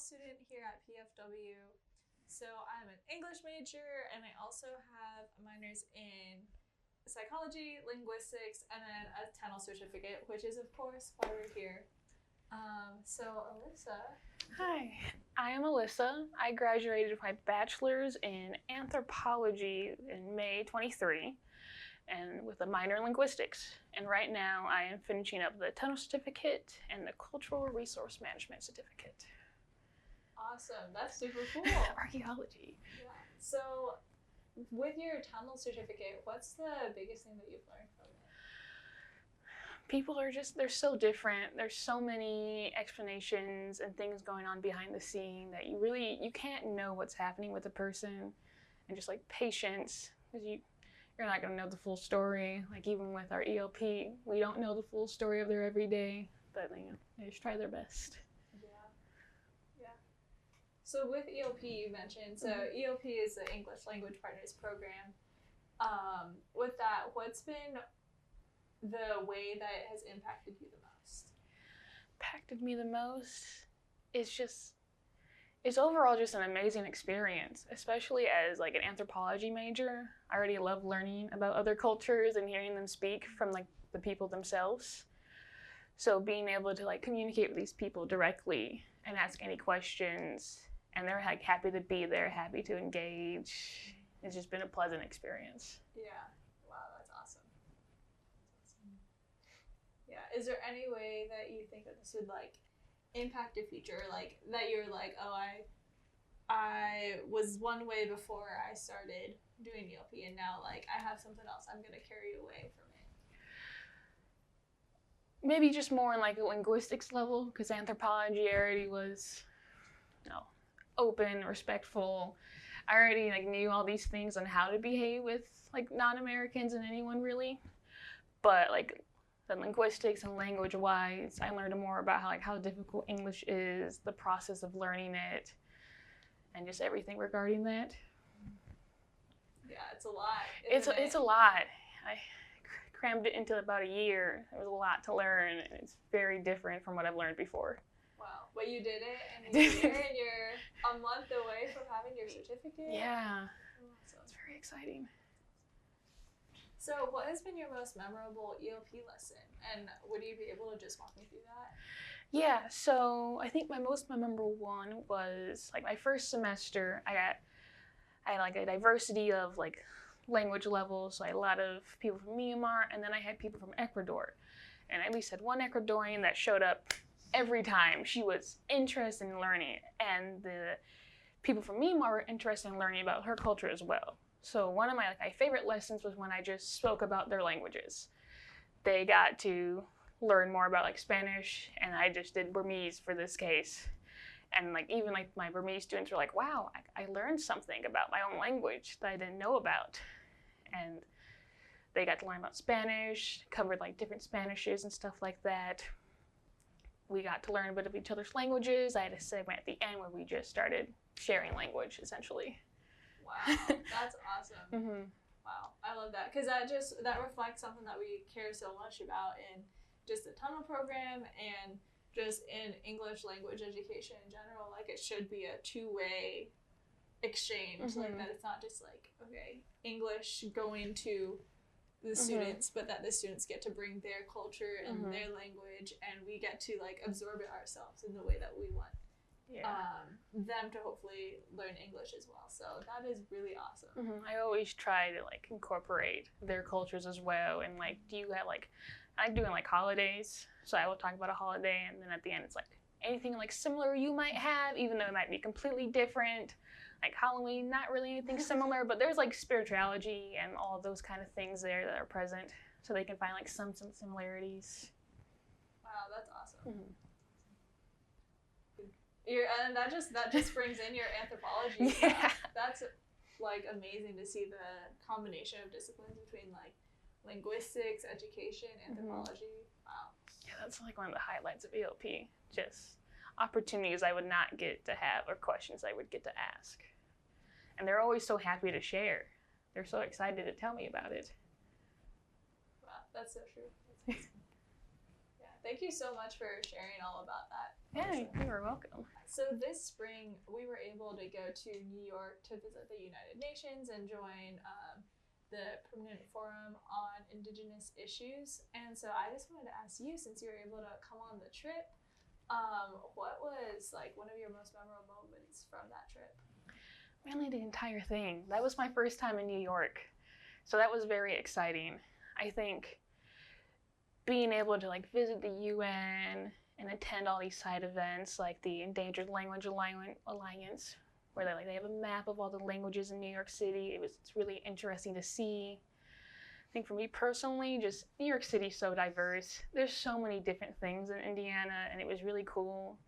student here at PFW. So I'm an English major, and I also have minors in psychology, linguistics, and then a TENL certificate, which is of course why we're here. So Alyssa. Hi, I am Alyssa. I graduated with my bachelor's in anthropology in May 23 and with a minor in linguistics. And right now I am finishing up the TENL certificate and the cultural resource management certificate. Awesome, that's super cool. Archaeology. Yeah. So with your TENL certificate, what's the biggest thing that you've learned from it? People are they're so different. There's so many explanations and things going on behind the scene that you can't know what's happening with a person, and just like patience, because you're not going to know the full story. Like even with our ELP, we don't know the full story of their everyday, but they just try their best. Yeah. So with ELP, you mentioned, so ELP is the English Language Partners Program. With that, what's been the way that it has impacted you the most? Impacted me the most it's overall just an amazing experience, especially as like an anthropology major. I already love learning about other cultures and hearing them speak from like the people themselves. So being able to like communicate with these people directly and ask any questions, and they're like happy to be there, happy to engage. It's just been a pleasant experience. Yeah. Wow, that's awesome. Yeah. Is there any way that you think that this would like impact your future? Like that you're like, oh, I was one way before I started doing ELP, and now like I have something else I'm gonna carry away from it. Maybe just more on like a linguistics level, because anthropology already was, open, respectful. I already like knew all these things on how to behave with like non-Americans and anyone really. But like the linguistics and language-wise, I learned more about how difficult English is, the process of learning it, and just everything regarding that. Yeah, it's a lot. It's a lot. I crammed it into about a year. There was a lot to learn, and it's very different from what I've learned before. Wow, but you did it in a year, and you're a month away from having your certificate. Yeah, so it's very exciting. So what has been your most memorable ELP lesson, and would you be able to just walk me through that? Yeah, so I think my most memorable one was like my first semester. I had like a diversity of like language levels, so I had a lot of people from Myanmar, and then I had people from Ecuador. And I at least had one Ecuadorian that showed up every time. She was interested in learning, and the people from Myanmar were interested in learning about her culture as well. So one of my favorite lessons was when I just spoke about their languages. They got to learn more about like Spanish, and I just did Burmese for this case. And like even like my Burmese students were like, wow, I learned something about my own language that I didn't know about. And they got to learn about Spanish, covered like different Spanishes and stuff like that. We got to learn a bit of each other's languages. I had a segment at the end where we just started sharing language, essentially. Wow, that's awesome. Wow, I love that, because that reflects something that we care so much about in just the TENL program and just in English language education in general. Like it should be a two-way exchange, like that it's not just like, okay, English going to the students, but that the students get to bring their culture and their language, and we get to like absorb it ourselves in the way that we want them to hopefully learn English as well. So that is really awesome. I always try to like incorporate their cultures as well, and like do you have like I like doing like holidays, so I will talk about a holiday, and then at the end it's like anything like similar you might have, even though it might be completely different. Like Halloween, not really anything similar, but there's like spirituality and all of those kind of things there that are present, so they can find like some similarities. Wow, that's awesome. And that just brings in your anthropology. Yeah. That's like amazing to see the combination of disciplines between like linguistics, education, anthropology. Wow. Yeah, that's like one of the highlights of ELP. Just opportunities I would not get to have, or questions I would get to ask. And they're always so happy to share. They're so excited to tell me about it. Wow, that's so true. That's awesome. Yeah, thank you so much for sharing all about that. Yeah, you are welcome. So this spring, we were able to go to New York to visit the United Nations and join the Permanent Forum on Indigenous Issues. And so I just wanted to ask you, since you were able to come on the trip, what was like one of your most memorable moments from that trip? Really, the entire thing. That was my first time in New York, so that was very exciting. I think being able to like visit the UN and attend all these side events like the Endangered Language Alliance, where they have a map of all the languages in New York City. It's really interesting to see. I think for me personally, just New York City's so diverse. There's so many different things in Indiana, and it was really cool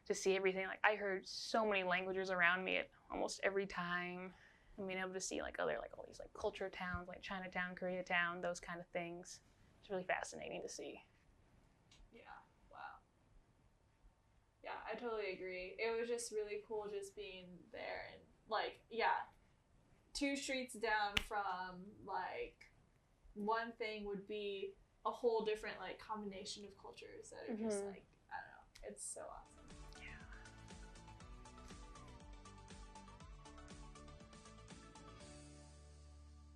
to see everything. Like I heard so many languages around me at almost every time. And being able to see like all these like culture towns like Chinatown, Koreatown, those kind of things. It's really fascinating to see. Yeah, wow. Yeah, I totally agree. It was just really cool just being there and like, yeah, 2 streets down from like one thing would be a whole different like combination of cultures that are just like, I don't know, it's so awesome.